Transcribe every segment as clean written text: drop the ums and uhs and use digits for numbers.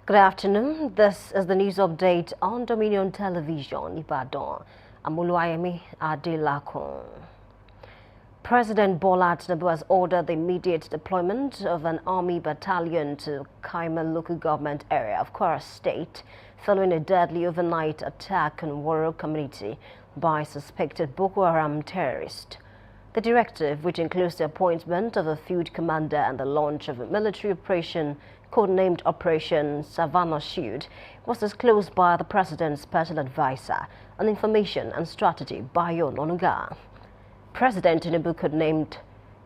Good afternoon. This is the news update on Dominion Television, Ibadan. I'm Oluwayemi Adelakun. President Bola Tinubu has ordered the immediate deployment of an army battalion to Kaima local government area of Kwara State following a deadly overnight attack on Woro community by suspected Boko Haram terrorists. The directive, which includes the appointment of a field commander and the launch of a military operation codenamed Operation Savannah Shield, was disclosed by the President's Special Advisor on Information and Strategy, Bayo Onanuga. President Tinubu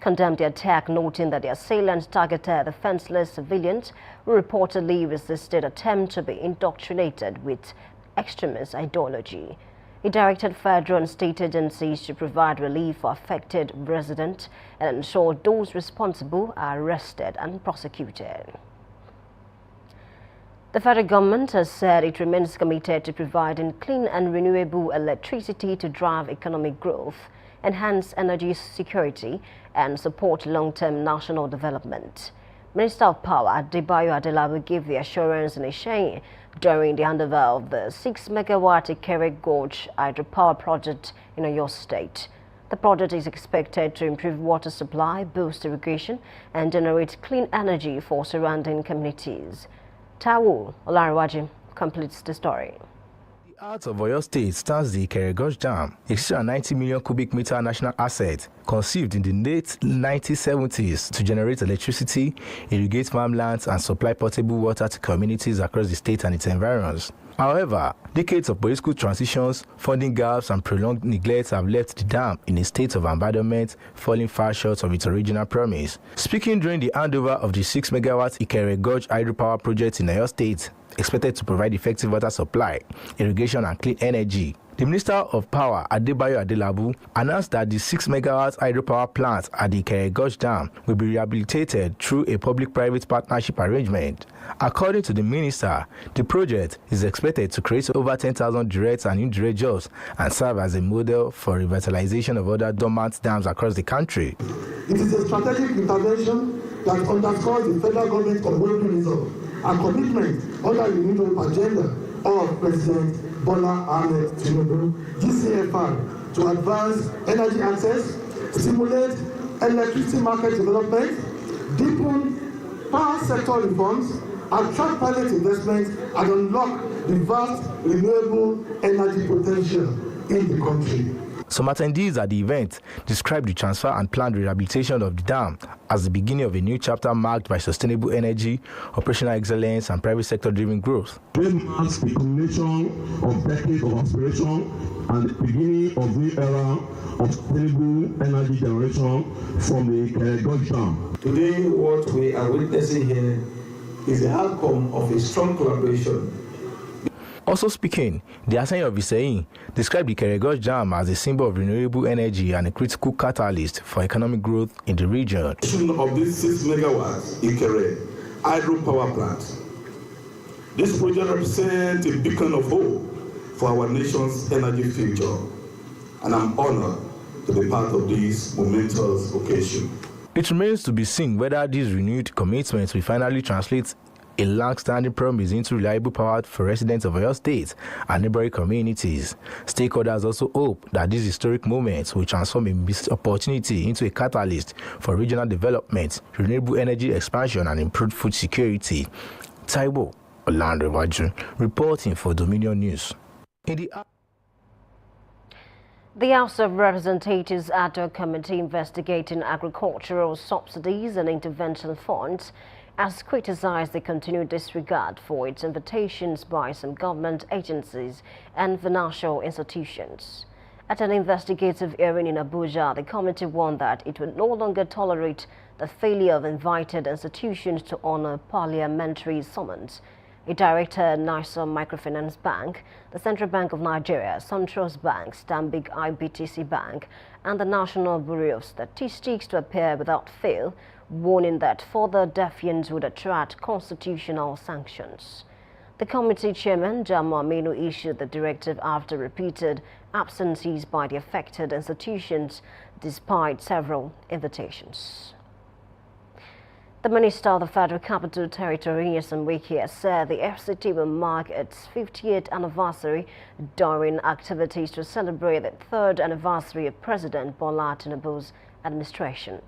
condemned the attack, noting that the assailants targeted defenseless civilians who reportedly resisted attempt to be indoctrinated with extremist ideology. He directed federal and state agencies to provide relief for affected residents and ensure those responsible are arrested and prosecuted. The federal government has said it remains committed to providing clean and renewable electricity to drive economic growth, enhance energy security, and support long-term national development. Minister of Power Adebayo Adelabu gave the assurance in Isheyin during the handover of the 6-megawatt Ikere Gorge hydropower project in Oyo State. The project is expected to improve water supply, boost irrigation, and generate clean energy for surrounding communities. Tawu Olariwaju completes the story. The heart of Oyo State stands the Ikere Gorge Dam, a 690 million cubic meter national asset conceived in the late 1970s to generate electricity, irrigate farmlands, and supply potable water to communities across the state and its environs. However, decades of political transitions, funding gaps, and prolonged neglect have left the dam in a state of abandonment, falling far short of its original promise. Speaking during the handover of the 6-megawatt Ikere Gorge hydropower project in Oyo State, expected to provide effective water supply, irrigation, and clean energy, the Minister of Power, Adebayo Adelabu, announced that the 6-megawatt hydropower plant at the Ikere Gorge Dam will be rehabilitated through a public-private partnership arrangement. According to the minister, the project is expected to create over 10,000 direct and indirect jobs and serve as a model for revitalization of other dormant dams across the country. It is a strategic intervention that underscores the federal government's unwavering and commitment under the renewable agenda of President Bola Ahmed Tinubu, GCFR, to advance energy access, stimulate electricity market development, deepen power sector reforms, attract private investment, and unlock the vast renewable energy potential in the country. Some attendees at the event described the transfer and planned rehabilitation of the dam as the beginning of a new chapter marked by sustainable energy, operational excellence, and private sector-driven growth. This marks the culmination of decades of aspiration and the beginning of a new era of sustainable energy generation from the Ikere Gorge Dam. Today, what we are witnessing here is the outcome of a strong collaboration. Also speaking, the Asayan of Isheyin described the Ikere Gorge Dam as a symbol of renewable energy and a critical catalyst for economic growth in the region. Of this 6-megawatt Ikere hydropower plant, this project represents a beacon of hope for our nation's energy future, and I'm honored to be part of this momentous occasion. It remains to be seen whether these renewed commitments will finally translate a long-standing promise into reliable power for residents of Oyo State and neighboring communities. Stakeholders also hope that these historic moments will transform a missed opportunity into a catalyst for regional development, renewable energy expansion, and improved food security. Taiwo Olariwaju reporting for Dominion News. The House of Representatives ad hoc committee investigating agricultural subsidies and intervention funds has criticized the continued disregard for its invitations by some government agencies and financial institutions. At an investigative hearing in Abuja, the committee warned that it would no longer tolerate the failure of invited institutions to honor parliamentary summons. It directed NISA Microfinance Bank, the Central Bank of Nigeria, SunTrust Bank, Stanbic IBTC Bank, and the National Bureau of Statistics to appear without fail, warning that further defiance would attract constitutional sanctions. The committee chairman, Jamo Aminu, issued the directive after repeated absences by the affected institutions despite several invitations. The Minister of the Federal Capital Territory, Nyesom Wike, said the FCT will mark its 50th anniversary during activities to celebrate the 3rd anniversary of President Bola Tinubu's administration.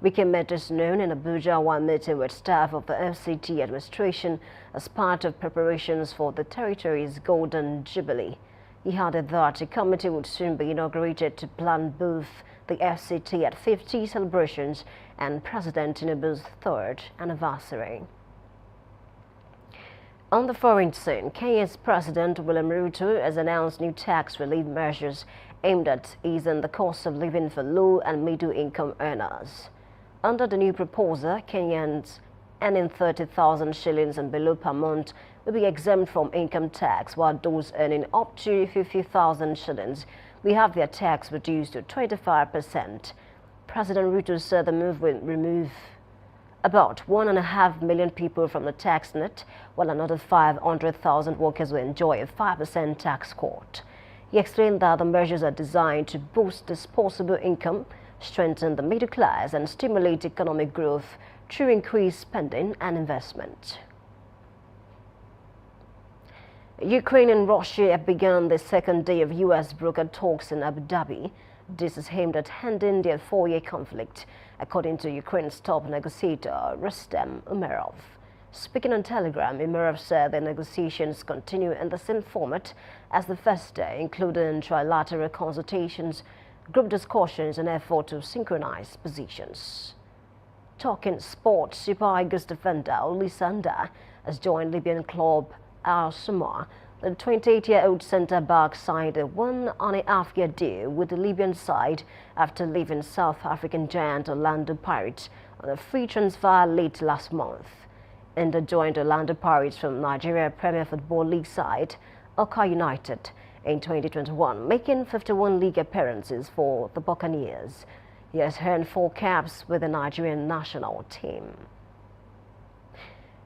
Wike made this known in Abuja while meeting with staff of the FCT administration as part of preparations for the territory's Golden Jubilee. He added that a committee would soon be inaugurated to plan both the FCT at 50 celebrations and President Tinubu's 3rd anniversary. On the foreign scene, Kenya's President William Ruto has announced new tax relief measures aimed at easing the cost of living for low and middle-income earners. Under the new proposal, Kenyans earning 30,000 shillings and below per month will be exempt from income tax, while those earning up to 50,000 shillings will have their tax reduced to 25%. President Ruto said the move will remove about 1.5 million people from the tax net, while another 500,000 workers will enjoy a 5% tax cut. He explained that the measures are designed to boost disposable income, strengthen the middle class, and stimulate economic growth through increased spending and investment. Ukraine and Russia have begun the second day of U.S. brokered talks in Abu Dhabi. This is aimed at ending their 4-year conflict, according to Ukraine's top negotiator, Rustem Umerov. Speaking on Telegram, Umerov said the negotiations continue in the same format as the first day, including trilateral consultations, group discussions, and effort to synchronize positions. Talking sports, Super Eagles defender Olisanda has joined Libyan club Al Samar. The 28-year-old centre-back signed a 1.5-year deal with the Libyan side after leaving South African giant Orlando Pirates on a free transfer late last month. Enda joined Orlando Pirates from Nigeria Premier Football League side Oka United in 2021, making 51 league appearances for the Buccaneers. He has earned 4 caps with the Nigerian national team.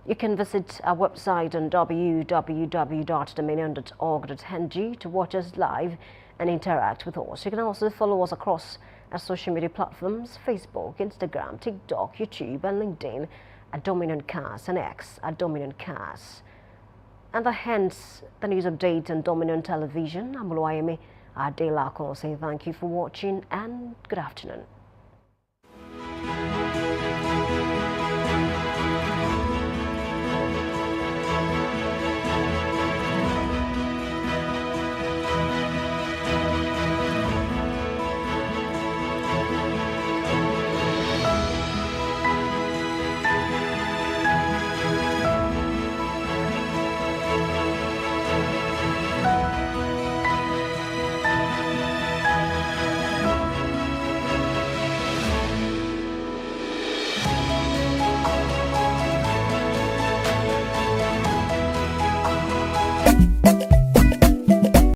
You can visit our website on www.dominion.org.ng to watch us live and interact with us. You can also follow us across our social media platforms: Facebook, Instagram, TikTok, YouTube, and LinkedIn at Dominion Cast, and X at Dominion Cast. And that ends the news update on Dominion Television. I'm Oluwayemi Adelakun saying thank you for watching and good afternoon.